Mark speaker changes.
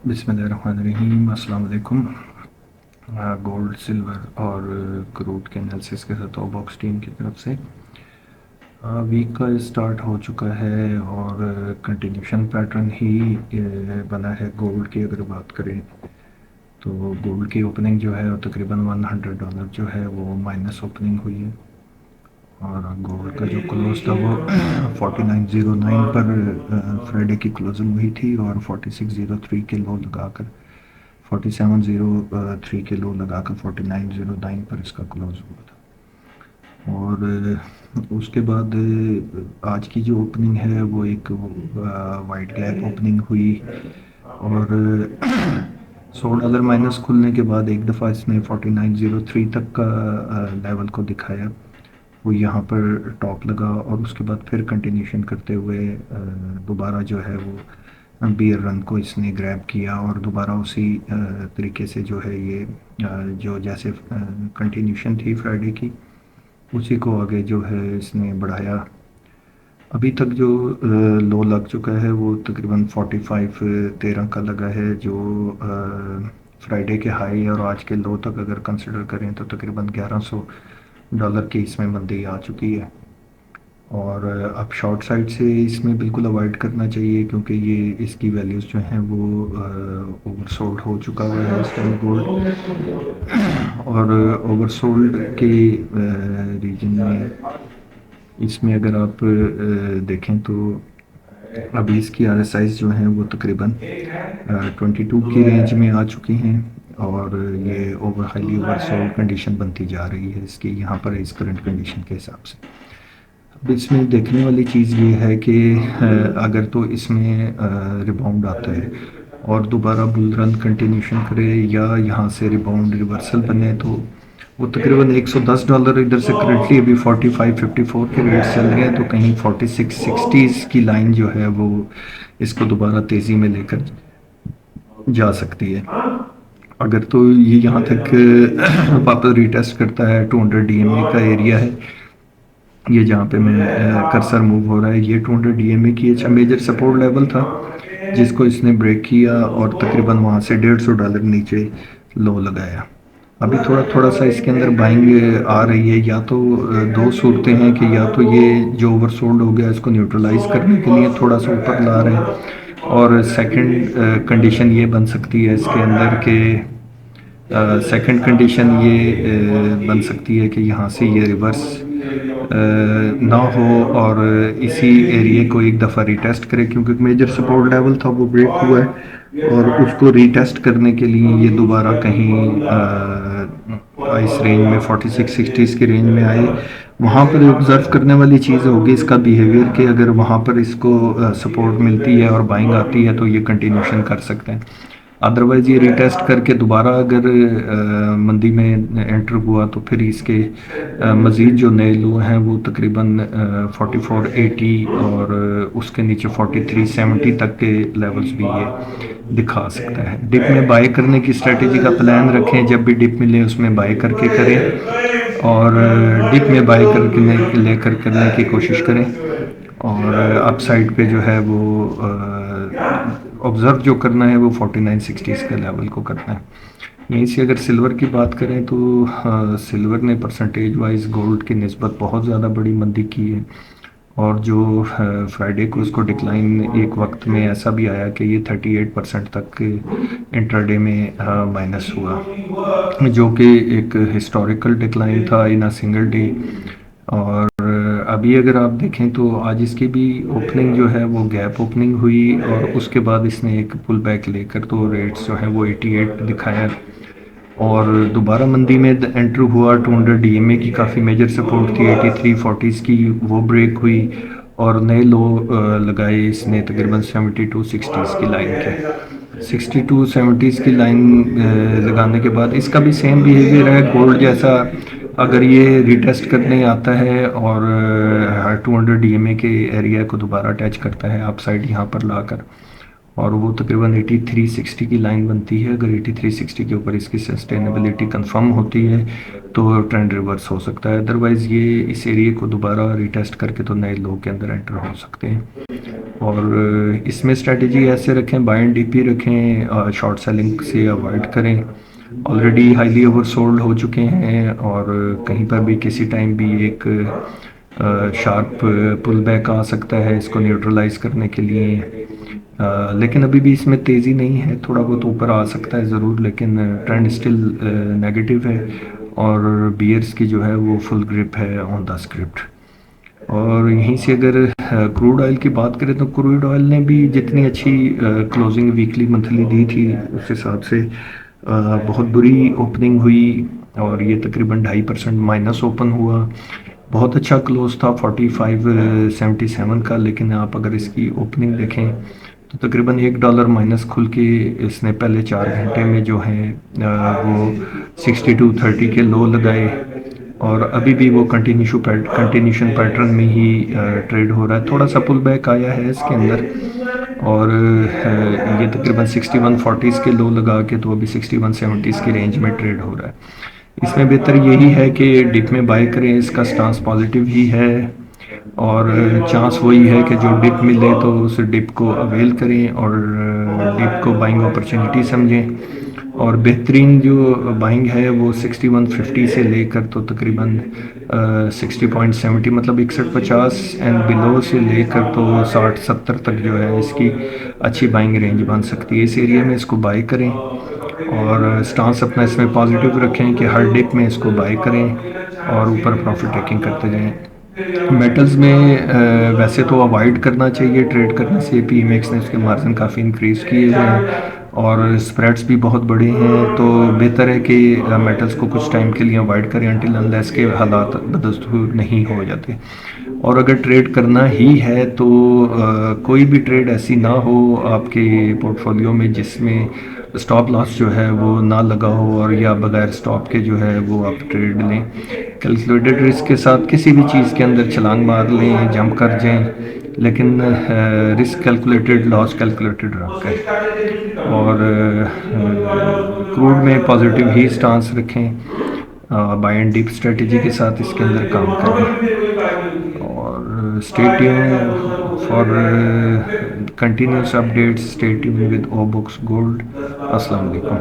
Speaker 1: बिस्मिल्लाहिर्रहमानिर्रहीम, अस्सलाम वालेकुम। गोल्ड, सिल्वर और क्रूड के एनालिसिस के साथ बॉक्स टीम की तरफ से वीक का स्टार्ट हो चुका है और कंटिन्यूशन पैटर्न ही बना है। गोल्ड की अगर बात करें तो गोल्ड की ओपनिंग जो है वो तकरीबन $100 जो है वो माइनस ओपनिंग हुई है और गोल्ड का जो क्लोज था वो 4909 पर फ्राइडे की क्लोजिंग हुई थी और 4603 के लो लगाकर 4703 के लो लगाकर 4909 पर इसका क्लोज हुआ था। और उसके बाद आज की जो ओपनिंग है वो एक वाइट गैप ओपनिंग हुई और $100 माइनस खुलने के बाद एक दफ़ा इसने 4903 तक का लेवल को दिखाया। वो यहाँ पर टॉप लगा और उसके बाद फिर कंटिन्यूशन करते हुए दोबारा जो है वो बियर रन को इसने ग्रैब किया और दोबारा उसी तरीके से जो है ये जो जैसे कंटिन्यूशन थी फ्राइडे की उसी को आगे जो है इसने बढ़ाया। अभी तक जो लो लग चुका है वो तकरीबन 45.13 का लगा है, जो फ्राइडे के हाई और आज के लो तक अगर कंसिडर करें तो तकरीबन $1100 की इसमें मंदी आ चुकी है। और अब शॉर्ट साइड से इसमें बिल्कुल अवॉइड करना चाहिए क्योंकि ये इसकी वैल्यूज़ जो हैं वो ओवरसोल्ड हो चुका हुआ है इस टाइम गोल्ड। और ओवरसोल्ड के रीजन में इसमें अगर आप देखें तो अभी इसकी RSI जो हैं वो तकरीबन 22 की रेंज में आ चुकी हैं और ये हाईली ओवरसोल्ड कंडीशन बनती जा रही है इसकी यहाँ पर इस करंट कंडीशन के हिसाब से। अब इसमें देखने वाली चीज़ ये है कि अगर तो इसमें रिबाउंड आता है और दोबारा बुल रन कंटिन्यूशन करे या यहाँ से रिबाउंड रिवर्सल बने तो वो तकरीबन $110 इधर से करंटली अभी 45.54 के रेट चल रहे हैं, तो कहीं 46.60 की लाइन जो है वो इसको दोबारा तेज़ी में लेकर जा सकती है। अगर तो ये यहाँ तक वापस रिटेस्ट करता है 200 DMA का एरिया है, ये जहाँ पे मैं कर्सर मूव हो रहा है, ये 200 DMA की अच्छा मेजर सपोर्ट लेवल था जिसको इसने ब्रेक किया और तकरीबन वहाँ से $150 नीचे लो लगाया। अभी थोड़ा थोड़ा सा इसके अंदर बाइंग आ रही है, या तो दो सूरतें हैं कि या तो ये जो ओवरसोल्ड हो गया इसको न्यूट्रलाइज करने के लिए थोड़ा सा ऊपर ला रहे हैं और सेकंड कंडीशन ये बन सकती है इसके अंदर के सेकंड कंडीशन ये बन सकती है कि यहाँ से ये रिवर्स ना हो और इसी एरिया को एक दफ़ा रिटेस्ट करे क्योंकि मेजर सपोर्ट लेवल था वो ब्रेक हुआ है और उसको रिटेस्ट करने के लिए ये दोबारा कहीं इस रेंज में 46-60 की रेंज में आए। वहाँ पर ऑब्ज़र्व करने वाली चीज़ होगी इसका बिहेवियर कि अगर वहाँ पर इसको सपोर्ट मिलती है और बाइंग आती है तो ये कंटिन्यूशन कर सकते हैं। अदरवाइज़ ये रिटेस्ट करके दोबारा अगर मंदी में एंटर हुआ तो फिर इसके मज़ीद जो नए लो हैं वो तकरीबन 4480 और उसके नीचे 4370 तक के लेवल्स भी ये दिखा सकता है। डिप में बाय करने की स्ट्रेटजी का प्लान रखें, जब भी डिप मिले उसमें बाय करके करें और डिप में बाय करके लेकर करने की कोशिश करें और अपसाइड पे जो है वो ऑब्ज़र्व जो करना है वो 4960 के लेवल को करना है। यहीं से अगर सिल्वर की बात करें तो सिल्वर ने परसेंटेज वाइज गोल्ड की निस्बत बहुत ज़्यादा बड़ी मंदी की है और जो फ्राइडे को उसको डिक्लाइन एक वक्त में ऐसा भी आया कि ये 38% तक इंट्राडे में माइनस हुआ, जो कि एक हिस्टोरिकल डिक्लाइन था इन अ सिंगल डे। और अभी अगर आप देखें तो आज इसकी भी ओपनिंग जो है वो गैप ओपनिंग हुई और उसके बाद इसने एक पुल बैक लेकर तो रेट्स जो है वो 88 दिखाया और दोबारा मंदी में एंटर हुआ। 200 DMA की काफ़ी मेजर सपोर्ट थी 8340 की, वो ब्रेक हुई और नए लो लगाए इसने तकरीबन 7260 की लाइन के 6270 की लाइन लगाने के बाद इसका भी सेम बिहेवियर है गोल्ड जैसा। अगर ये रिटेस्ट करने आता है और 200 DMA के एरिया को दोबारा टच करता है अपसाइड यहाँ पर लाकर और वो तकरीबन 8360 की लाइन बनती है। अगर 8360 के ऊपर इसकी सस्टेनेबिलिटी कंफर्म होती है तो ट्रेंड रिवर्स हो सकता है, अदरवाइज़ ये इस एरिया को दोबारा रिटेस्ट करके तो नए लो के अंदर एंटर हो सकते हैं। और इसमें स्ट्रेटजी ऐसे रखें, बाय एंड डीपी रखें, शॉर्ट सेलिंग से अवॉइड करें। ऑलरेडी हाईली ओवर सोल्ड हो चुके हैं और कहीं पर भी किसी टाइम भी एक शार्प पुल बैक आ सकता है इसको न्यूट्रलाइज करने के लिए। लेकिन अभी भी इसमें तेज़ी नहीं है, थोड़ा बहुत ऊपर आ सकता है ज़रूर, लेकिन ट्रेंड स्टिल नेगेटिव है और बियर्स की जो है वो फुल ग्रिप है ऑन द स्क्रिप्ट। और यहीं से अगर क्रूड ऑयल की बात करें तो क्रूड ऑयल ने भी जितनी अच्छी क्लोजिंग वीकली मंथली दी थी उस हिसाब से बहुत बुरी ओपनिंग हुई और ये तकरीबन 2.5% माइनस ओपन हुआ। बहुत अच्छा क्लोज था 45.77 का, लेकिन आप अगर इसकी ओपनिंग देखें तो तकरीबन $1 माइनस खुल के इसने पहले 4 घंटे में जो है वो 62.30 के लो लगाए और अभी भी वो कंटिन्यूशन पैटर्न में ही ट्रेड हो रहा है। थोड़ा सा पुल बैक आया है इसके अंदर और ये तकरीबन 6140 के लो लगा के तो अभी 6170 की रेंज में ट्रेड हो रहा है। इसमें बेहतर यही है कि डिप में बाय करें, इसका स्टांस पॉजिटिव ही है और चांस वही है कि जो डिप मिले तो उस डिप को अवेल करें और डिप को बाइंग अपॉर्चुनिटी समझें। और बेहतरीन जो बाइंग है वो 6150 से लेकर तो तकरीबन 60.70 मतलब 6150 एंड बिलो से लेकर तो 60-70 तक जो है इसकी अच्छी बाइंग रेंज बन सकती है। इस एरिया में इसको बाय करें और स्टांस अपना इसमें पॉजिटिव रखें कि हर डिप में इसको बाय करें और ऊपर प्रॉफिट टेकिंग करते जाएं। मेटल्स में वैसे तो अवॉइड करना चाहिए ट्रेड करने से, पीएमएक्स ने उसके मार्जिन काफ़ी इंक्रीज किए हुए हैं और स्प्रेड्स भी बहुत बड़े हैं, तो बेहतर है कि मेटल्स को कुछ टाइम के लिए अवॉइड करें अनटिल अनलेस के हालात बदस्तूर नहीं हो जाते। और अगर ट्रेड करना ही है तो कोई भी ट्रेड ऐसी ना हो आपके पोर्टफोलियो में जिसमें स्टॉप लॉस जो है वो ना लगा हो और या बगैर स्टॉप के जो है वो आप ट्रेड लें। कैलकुलेटेड रिस्क के साथ किसी भी चीज़ के अंदर छलांग मार लें, जंप कर जाएं, लेकिन रिस्क कैलकुलेटेड, लॉस कैलकुलेटेड रख कर। और क्रूड में पॉजिटिव ही स्टांस रखें, बाय एंड डीप स्ट्रेटजी के साथ इसके अंदर काम करें और stay tune for continuous updates, stay tune with ओ बुक्स गोल्ड। अस्सलाम वालेकुम।